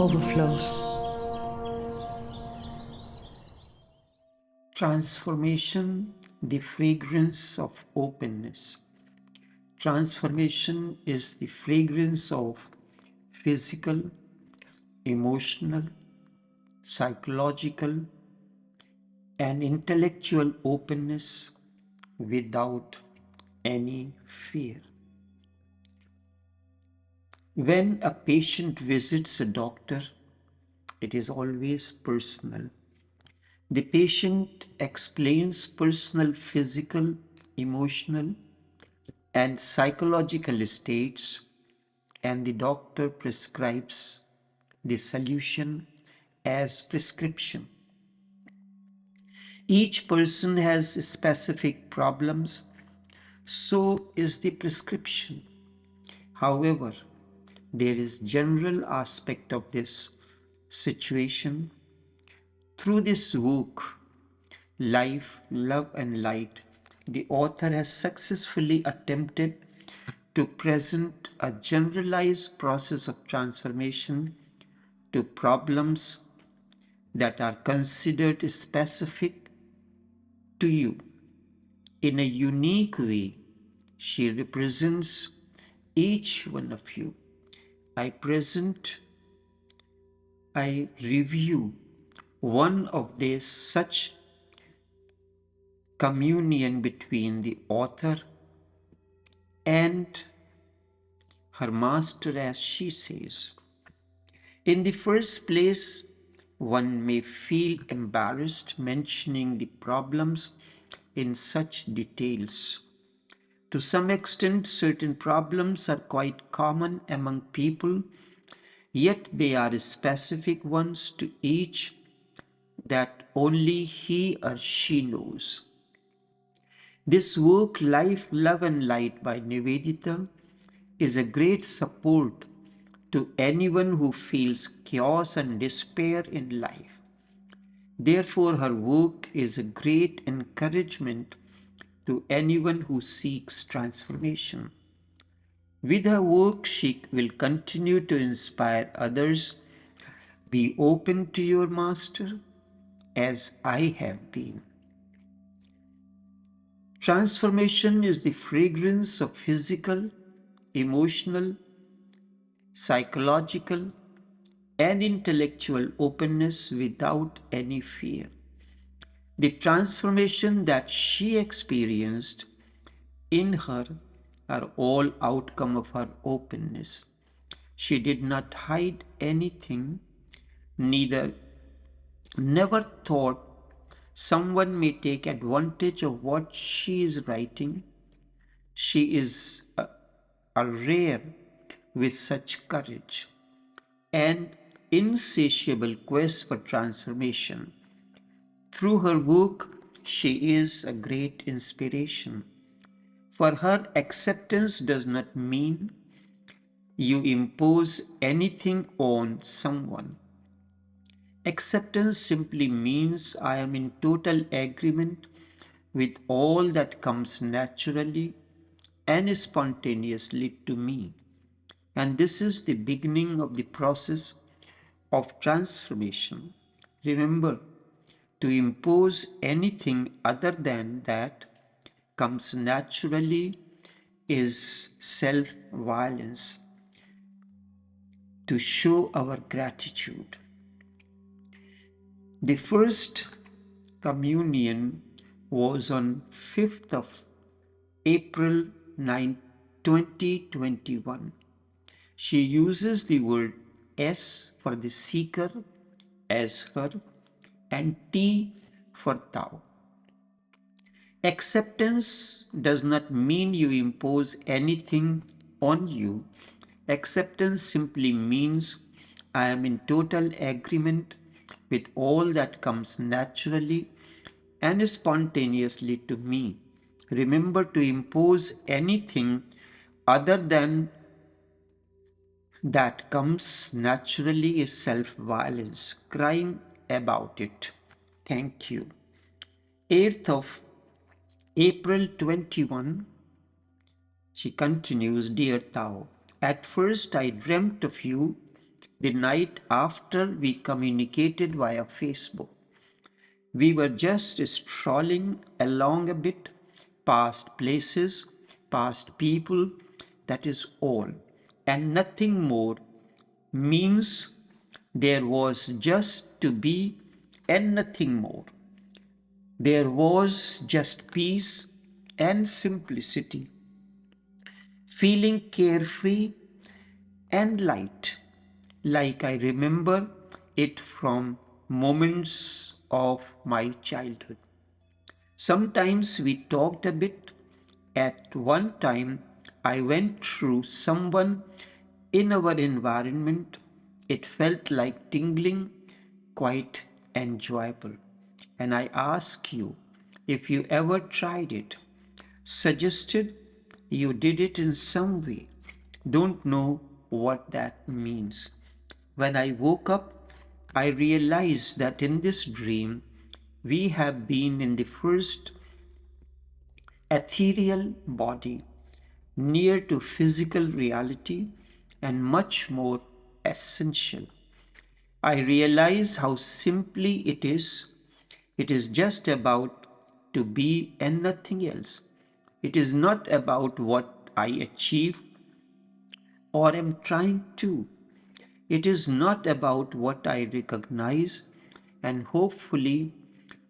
Overflows. Transformation, the fragrance of openness. Transformation is the fragrance of physical, emotional, psychological, and intellectual openness without any fear. When a patient visits a doctor, it is always personal. The patient explains personal physical, emotional, and psychological states, and the doctor prescribes the solution as prescription. Each person has specific problems, so is the prescription. However, there is general aspect of this situation. Through this work, Life, Love and Light, the author has successfully attempted to present a generalized process of transformation to problems that are considered specific to you. In a unique way, she represents each one of you. I review one of these such communion between the author and her master, as she says. In the first place, one may feel embarrassed mentioning the problems in such details. To some extent, certain problems are quite common among people, yet they are specific ones to each that only he or she knows. This work, Life, Love and Light by Nivedita, is a great support to anyone who feels chaos and despair in life. Therefore, her work is a great encouragement to anyone who seeks transformation. With her work, she will continue to inspire others. Be open to your master as I have been. Transformation is the fragrance of physical, emotional, psychological, and intellectual openness without any fear. The transformation that she experienced in her are all outcome of her openness. She did not hide anything, neither never thought someone may take advantage of what she is writing. She is a rare with such courage and insatiable quest for transformation. Through her work, she is a great inspiration. For her, acceptance does not mean you impose anything on someone. Acceptance simply means I am in total agreement with all that comes naturally and spontaneously to me. And this is the beginning of the process of transformation. Remember, to impose anything other than that comes naturally is self-violence. To show our gratitude. The first communion was on 5th of April 2021. She uses the word S for the seeker as her and T for thou. Acceptance does not mean you impose anything on you. Acceptance simply means I am in total agreement with all that comes naturally and spontaneously to me. Remember, to impose anything other than that comes naturally is self-violence. Crying about it. Thank you. 8th of April 21, she continues, Dear Tao, at first I dreamt of you the night after we communicated via Facebook. We were just strolling along a bit, past places, past people, that is all, and nothing more means there was just to be and nothing more. There was just peace and simplicity, feeling carefree and light, like I remember it from moments of my childhood. Sometimes we talked a bit. At one time, I went through someone in our environment. It felt like tingling, quite enjoyable. And I ask you if you ever tried it, suggested you did it in some way. Don't know what that means. When I woke up, I realized that in this dream, we have been in the first ethereal body, near to physical reality and much more essential. I realize how simply it is. It is just about to be and nothing else. It is not about what I achieve or am trying to. It is not about what I recognize and hopefully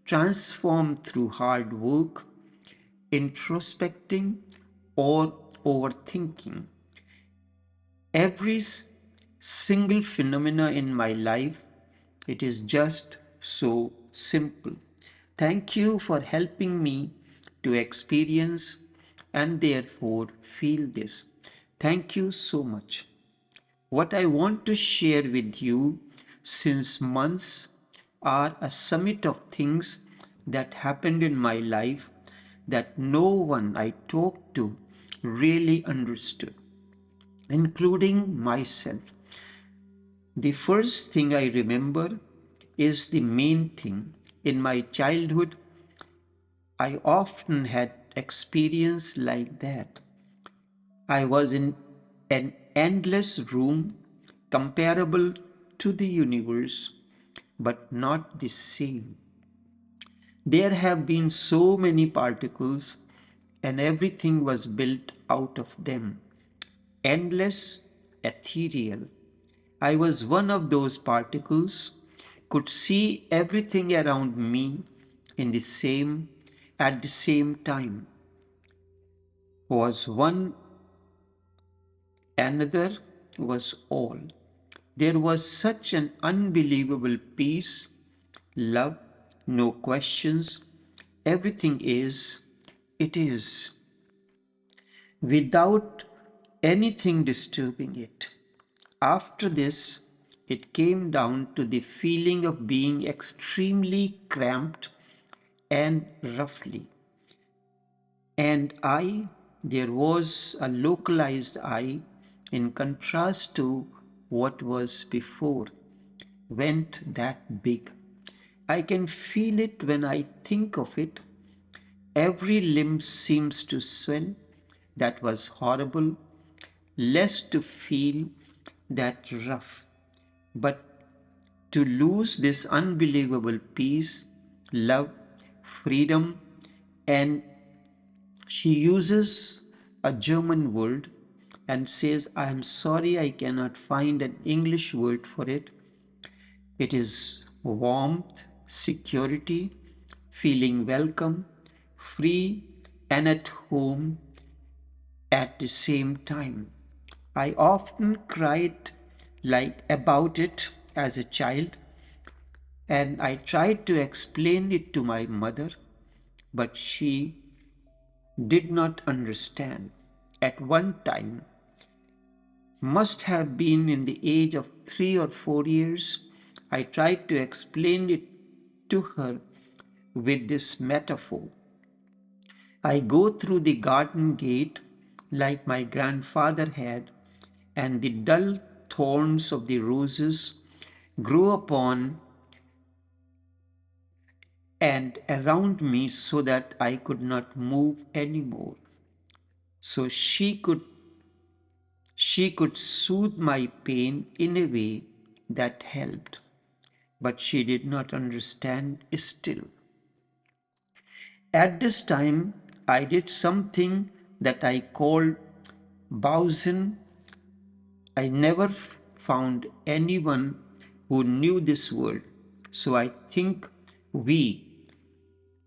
transform through hard work, introspecting, or overthinking. Every single phenomena in my life, it is just so simple. Thank you for helping me to experience and therefore feel this. Thank you so much. What I want to share with you since months are a summit of things that happened in my life that no one I talked to really understood, including myself. The first thing I remember is the main thing. In my childhood, I often had experience like that. I was in an endless room comparable to the universe, but not the same. There have been so many particles, and everything was built out of them. Endless, ethereal. I was one of those particles, could see everything around me in the same at the same time. Was one another was all. There was such an unbelievable peace, love, no questions. Everything is, it is, without anything disturbing it. After this, it came down to the feeling of being extremely cramped and roughly. And there was a localized I, in contrast to what was before, went that big. I can feel it when I think of it. Every limb seems to swell. That was horrible. Less to feel that rough. But to lose this unbelievable peace, love, freedom, and she uses a German word and says, I am sorry I cannot find an English word for it. It is warmth, security, feeling welcome, free, and at home at the same time. I often cried like about it as a child, and I tried to explain it to my mother, but she did not understand. At one time, must have been in the age of 3 or 4 years, I tried to explain it to her with this metaphor. I go through the garden gate like my grandfather had, and the dull thorns of the roses grow upon and around me so that I could not move anymore. So she could soothe my pain in a way that helped, but she did not understand still. At this time, I did something that I called Bausen. I never found anyone who knew this word, so I think we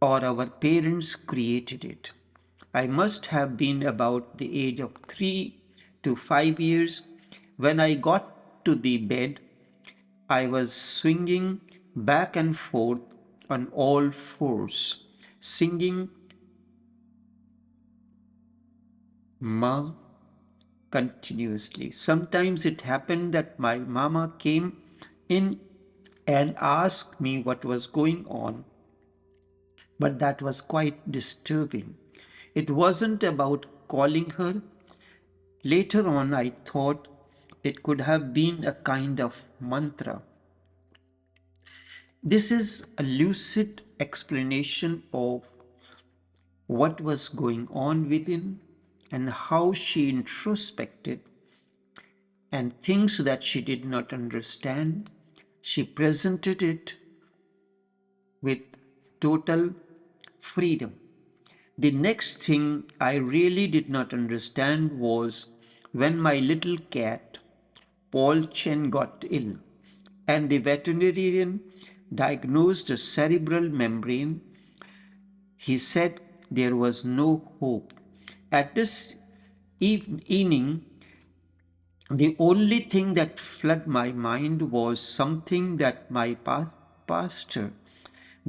or our parents created it. I must have been about the age of 3 to 5 years. When I got to the bed, I was swinging back and forth on all fours, singing Ma continuously. Sometimes it happened that my mama came in and asked me what was going on, but that was quite disturbing. It wasn't about calling her. Later on, I thought it could have been a kind of mantra. This is a lucid explanation of what was going on within and how she introspected and things that she did not understand. She presented it with total freedom. The next thing I really did not understand was when my little cat, Paul Chen, got ill, and the veterinarian diagnosed a cerebral membrane. He said there was no hope. At this evening, the only thing that flooded my mind was something that my pastor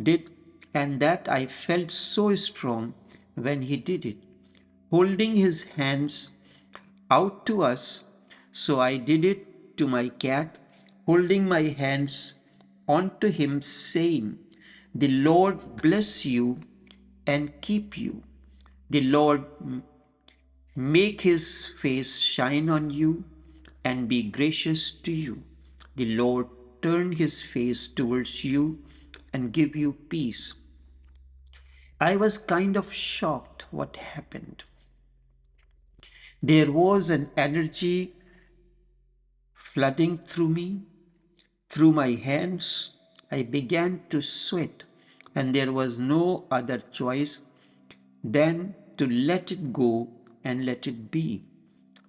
did, and that I felt so strong when he did it, holding his hands out to us. So I did it to my cat, holding my hands onto him, saying, "The Lord bless you and keep you. The Lord make his face shine on you and be gracious to you. The Lord turn his face towards you and give you peace." I was kind of shocked what happened. There was an energy flooding through me, through my hands. I began to sweat, and there was no other choice than to let it go and let it be.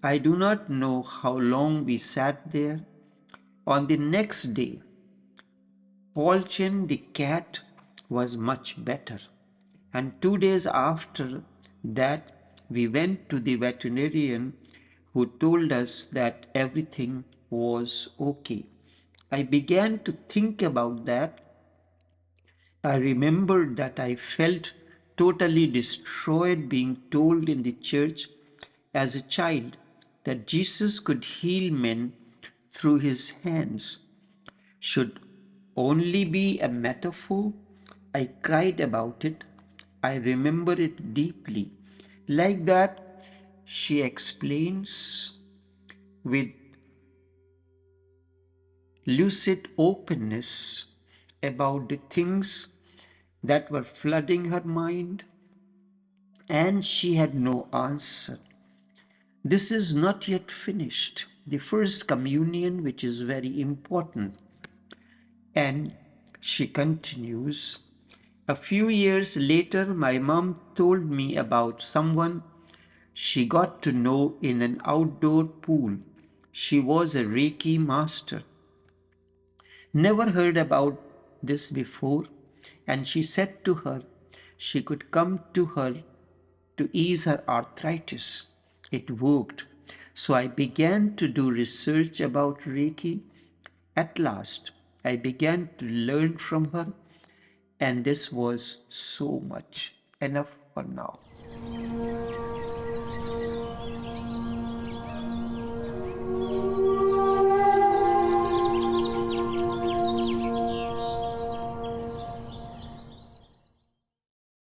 I do not know how long we sat there. On the next day, Polchen the cat was much better, and 2 days after that, we went to the veterinarian who told us that everything was okay. I began to think about that. I remembered that I felt totally destroyed being told in the church as a child that Jesus could heal men through his hands should only be a metaphor. I cried about it. I remember it deeply. Like that, she explains with lucid openness about the things that were flooding her mind, and she had no answer. This is not yet finished. The first communion, which is very important. And she continues, a few years later, my mom told me about someone she got to know in an outdoor pool. She was a Reiki master. Never heard about this before, and she said to her she could come to her to ease her arthritis. It worked. So I began to do research about Reiki. At last, I began to learn from her, and this was so much enough for now.